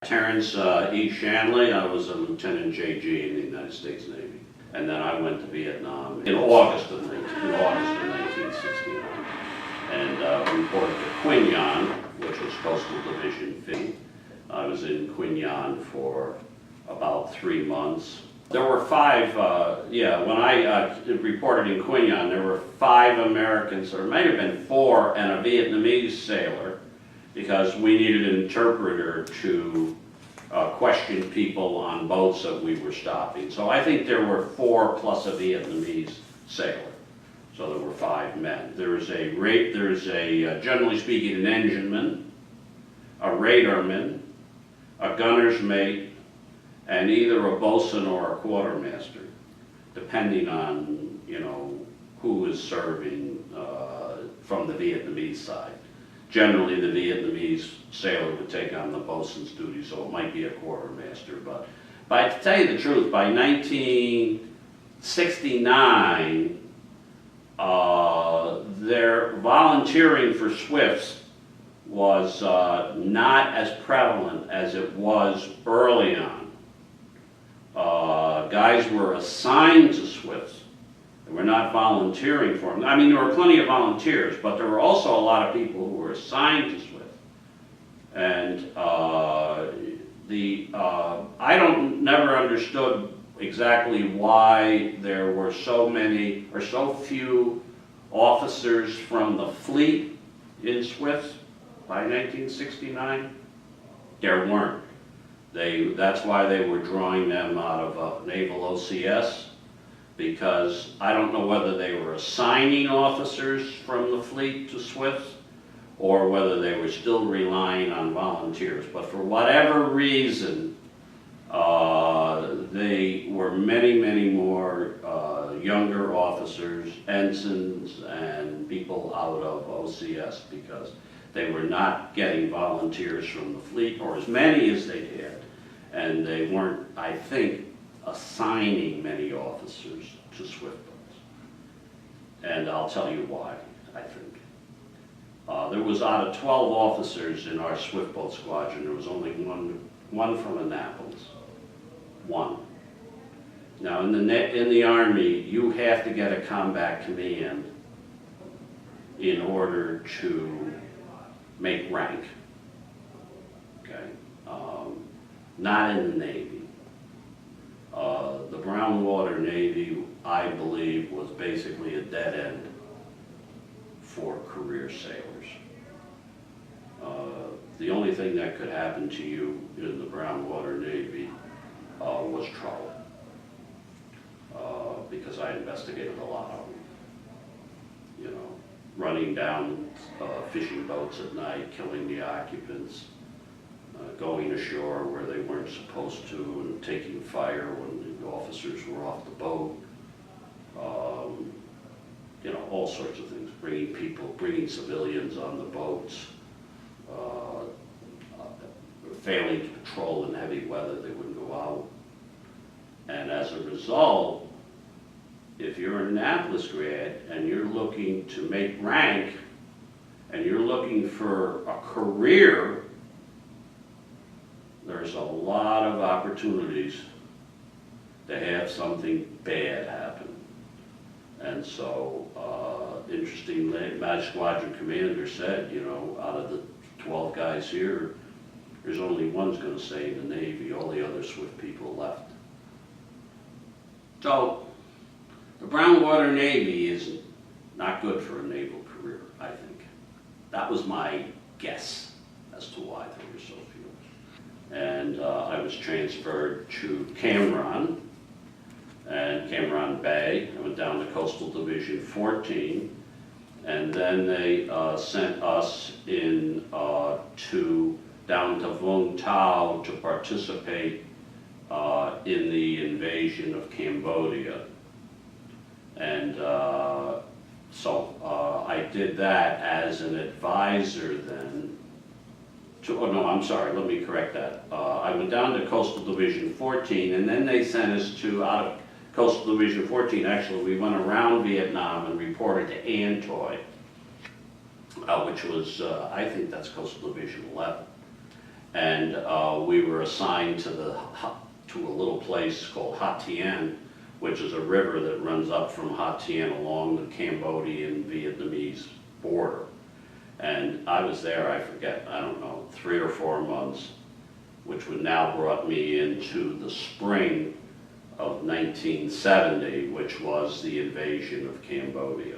Terence Shanley. I was a Lieutenant JG in the United States Navy. And then I went to Vietnam in August of 1969. And reported to Quin Yon, which was Coastal Division 50. I was in Quin Yon for about 3 months. There were five, when I reported in Quin Yon, there were 5 Americans, or it might have been 4, and a Vietnamese sailor, because we needed an interpreter to question people on boats that we were stopping. So I think there were 4 plus a Vietnamese sailor. So there were 5 men. There's a generally speaking, an engineman, a radarman, a gunner's mate, and either a bosun or a quartermaster, depending on, who is serving from the Vietnamese side. Generally, the Vietnamese sailor would take on the bosun's duty, so it might be a quartermaster. But to tell you the truth, by 1969, their volunteering for SWIFTs was not as prevalent as it was early on. Guys were assigned to SWIFTs. They were not volunteering for them. I mean, there were plenty of volunteers, but there were also a lot of people who were assigned to SWIFT. And I never understood exactly why there were so many or so few officers from the fleet in SWIFT by 1969. There weren't. That's why they were drawing them out of Naval OCS, because I don't know whether they were assigning officers from the fleet to SWIFT or whether they were still relying on volunteers. But for whatever reason, they were many more younger officers, ensigns, and people out of OCS, because they were not getting volunteers from the fleet, or as many as they had, and they weren't, I think, assigning many officers to SWIFT boats. And I'll tell you why, I think. There was out of 12 officers in our SWIFT boat squadron, there was only one from Annapolis. One. Now in the Army, you have to get a combat command in order to make rank. Okay? Not in the Navy. The Brown Water Navy, I believe, was basically a dead end for career sailors. The only thing that could happen to you in the Brown Water Navy was trouble, because I investigated a lot of them. Running down fishing boats at night, killing the occupants, going ashore where they weren't supposed to, and taking fire when the officers were off the boat. All sorts of things. Bringing civilians on the boats, failing to patrol in heavy weather, they wouldn't go out. And as a result, if you're an Annapolis grad and you're looking to make rank and you're looking for a career, there's a lot of opportunities to have something bad happen. And so, interestingly, my squadron commander said, out of the 12 guys here, there's only one's going to stay in the Navy. All the other SWIFT people left. So, the Brown Water Navy is not good for a naval career, I think. That was my guess as to why there were so few. And I was transferred to Cameron Bay. I went down to Coastal Division 14, and then they sent us down to Vung Tau to participate in the invasion of Cambodia. And so I did that as an advisor then. Let me correct that. I went down to Coastal Division 14, and then they sent us out of Coastal Division 14. Actually, we went around Vietnam and reported to Antoy, which was, I think that's Coastal Division 11. And we were assigned to a little place called Ha Tien, which is a river that runs up from Ha Tien along the Cambodian-Vietnamese border. And I was there, I forget, I don't know, 3 or 4 months, which would now brought me into the spring of 1970, which was the invasion of Cambodia.